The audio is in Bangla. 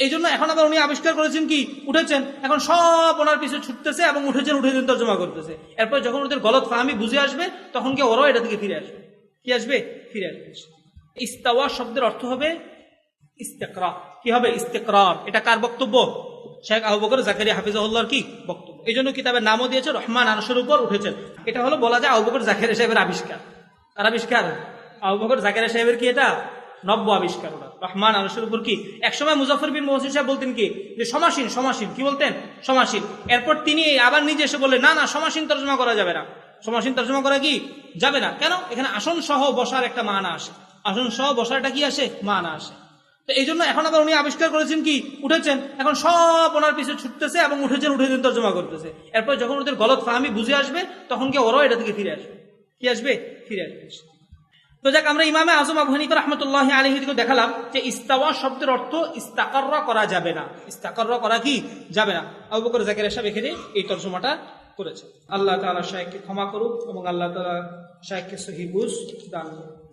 এই জন্য এখন আবার উনি আবিষ্কার করেছেন কি, উঠেছেন, এখন সব ওনার পিছনে ছুটতেছে এবং উঠেছেন তর্জমা করতেছে। এরপর যখন ওদের গলত ফাহামি বুঝে আসবে তখন কি ওরাও এটা থেকে ফিরে আসবে। কি আসবে? ফিরে আসবে। ইস্তাওয়া শব্দের অর্থ হবে ইস্তেকরা। কি হবে? ইস্তেকরার। এটা কার বক্তব্য? শেখ আবু বকর জাকারিয়া হাফিজাহুল্লাহর কি বক্তব্য। এই জন্য কিতাবের নামও দিয়েছে রহমান আরশের উপর উঠেছেন। এটা হলো বলা যায় আবু বকর জাকারিয়া সাহেবের আবিষ্কার। কার আবিষ্কার? আবু বকর জাকারিয়া সাহেবের কি এটা নব্য আবিষ্কার। ওরা রহমান আরশের উপর কি। একসময় মুজাফফর বিন মুহসিন সাহেব বলতেন কি যে সমাসীন, সমাসীন। কি বলতেন? সমাসীন। এরপর তিনি আবার নিজে এসে বললেন না না, সমাসীন তর্জমা করা যাবে না। সমাসীন তর্জমা করা কি যাবে না। কেন? এখানে আসন সহ বসার একটা মানা আসে। আসন সহ বসারটা কি আসে? মানা আসে। তো এই জন্য এখন আবার উনি আবিষ্কার করেছেন কি, উঠেছেন, এখন সব ওনার পিছনে ছুটতেছে এবং উঠেছেন তর্জমা করতেছে। এরপর যখন ওদের গলত ফাহামি বুঝে আসবে তখন কি ওরাও এটা থেকে ফিরে আসবে। কি আসবে? ফিরে আসবে। তো যাক, আমরা ইমামে আজম আবু হানিফা রাহমাতুল্লাহি আলাইহি থেকে দেখালাম যে ইস্তাওয়া শব্দের অর্থ ইস্তাকাররা করা যাবে না। ইস্তাকাররা করা কি যাবে না। আবু বকর জাকারিয়া সাহেব এখানে এই তর্জমাটা করেছে। আল্লাহ তাআলা শাইখকে ক্ষমা করুক এবং আল্লাহ তাআলা শাইখকে সহিহ বুঝ দান করুক।